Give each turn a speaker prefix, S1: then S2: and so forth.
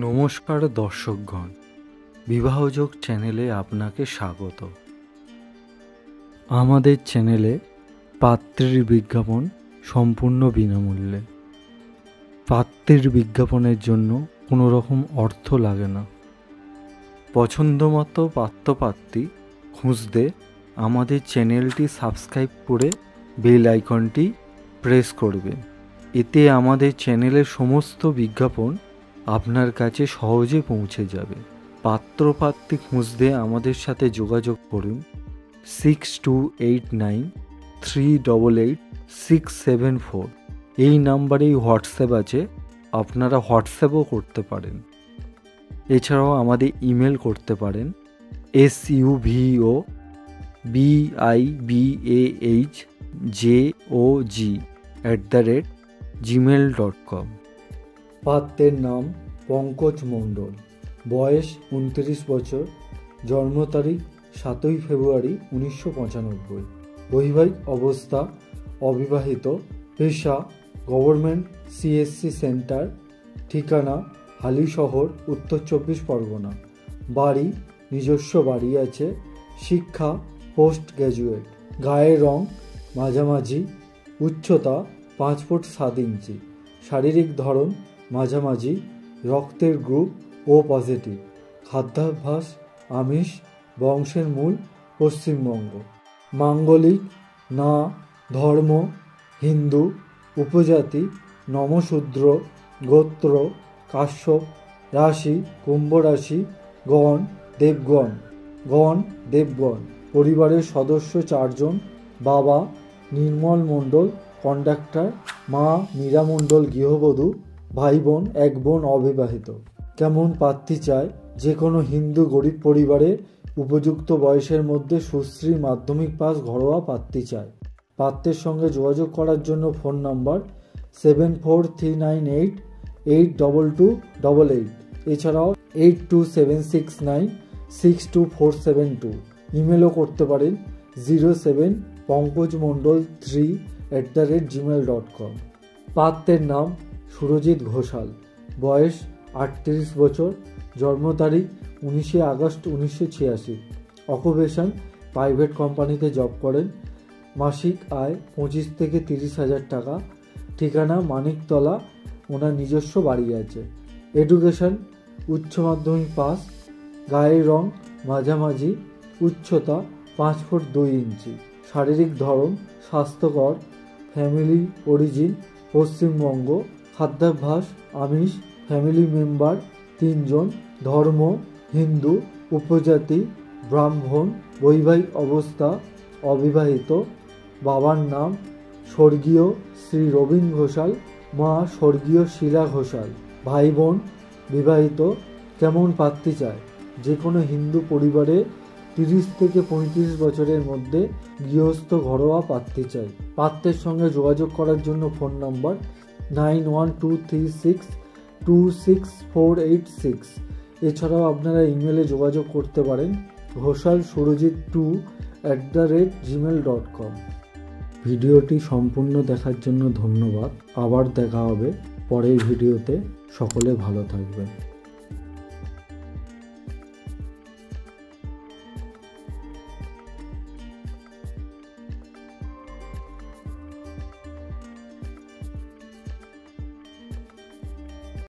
S1: নমস্কার দর্শকগণ, বিবাহযোগ চ্যানেলে আপনাকে স্বাগত। আমাদের চ্যানেলে পাত্রের বিজ্ঞাপন সম্পূর্ণ বিনামূল্যে। পাত্রের বিজ্ঞাপনের জন্য কোনো রকম অর্থ লাগে না। পছন্দমতো পাত্রপাত্রী খুঁজতে আমাদের চ্যানেলটি সাবস্ক্রাইব করে বেল আইকনটি প্রেস করবেন। এতে আমাদের চ্যানেলের সমস্ত বিজ্ঞাপন আপনার কাছে সহজে পৌঁছে যাবে। পাত্রপাত্রী খুঁজতে আমাদের সাথে যোগাযোগ করুন 6289388674। এই নাম্বারেই হোয়াটসঅ্যাপ আছে, আপনারা হোয়াটসঅ্যাপও করতে পারেন। এছাড়াও আমাদের ইমেল করতে পারেন SUVOBIBAHJOG@gmail.com। পাত্রের নাম পঙ্কজ মণ্ডল, বয়স 29 বছর, জন্ম তারিখ 7 ফেব্রুয়ারি 1995, বৈবাহিক অবস্থা অবিবাহিত, পেশা গভর্নমেন্ট CSC সেন্টার, ঠিকানা হালিশহর, উত্তর 24 পরগনা, বাড়ি নিজস্ব বাড়ি আছে, শিক্ষা পোস্ট গ্র্যাজুয়েট, গায়ের রং মাঝামাঝি, উচ্চতা 5 ফুট 7 ইঞ্চি, শারীরিক ধরন মাঝামাঝি, রক্তের গ্রুপ ও পজিটিভ, খাদ্যাভ্যাস আমিষ, বংশের মূল পশ্চিমবঙ্গ, মাঙ্গলিক না, ধর্ম হিন্দু, উপজাতি নমশূদ্র, গোত্র কাশ্যপ, রাশি কুম্ভ রাশি, গণ দেবগণ, পরিবারের সদস্য 4 জন, বাবা নির্মল মণ্ডল কন্ডাক্টর, মা মীরা মণ্ডল গৃহবধূ, ভাই বোন 1 বোন অবিবাহিত। কেমন পাত্রী চায়? যে কোনো হিন্দু গরিব পরিবারে উপযুক্ত বয়সের মধ্যে সুশ্রী মাধ্যমিক পাস ঘরোয়া পাত্রী চায়। পাত্রের সঙ্গে যোগাযোগ করার জন্য ফোন নাম্বার 7439882288, এছাড়াও 8276962472। ইমেলও করতে পারেন 07pankajmondol3@gmail.com। পাত্রের নাম সুরজিৎ ঘোষাল, বয়স 38 বছর, জন্ম তারিখ 19 আগস্ট 1986, অকুপেশন প্রাইভেট কোম্পানিতে জব করেন, মাসিক আয় 25 থেকে 30 হাজার টাকা, ঠিকানা মানিকতলা, ওনার নিজস্ব বাড়ি আছে, এডুকেশন উচ্চ মাধ্যমিক পাস, গায়ের রং মাঝামাঝি, উচ্চতা 5 ফুট 2 ইঞ্চি, শারীরিক ধরন স্বাস্থ্যকর, ফ্যামিলি অরিজিন পশ্চিমবঙ্গ, খাদ্যাভ্যাস আমিষ, ফ্যামিলি মেম্বার 3 জন, ধর্ম হিন্দু, উপজাতি ব্রাহ্মণ, বৈবাহিক অবস্থা অবিবাহিত, বাবার নাম স্বর্গীয় শ্রী রবীন ঘোষাল, মা স্বর্গীয় শিলা ঘোষাল, ভাই বোন বিবাহিত। কেমন পাত্রী চায়? যে কোনো হিন্দু পরিবারে 30 থেকে 35 বছরের মধ্যে গৃহস্থ ঘরোয়া পাত্রী চাই। পাত্রের সঙ্গে যোগাযোগ করার জন্য ফোন নাম্বার 9123626486। এছাড়াও আপনারা ইমেলে যোগাযোগ করতে পারেন ghosalsurojit2@gmail.com। ভিডিওটি সম্পূর্ণ দেখার জন্য ধন্যবাদ। আবার দেখা হবে পরের ভিডিওতে। সকলে ভালো থাকবেন।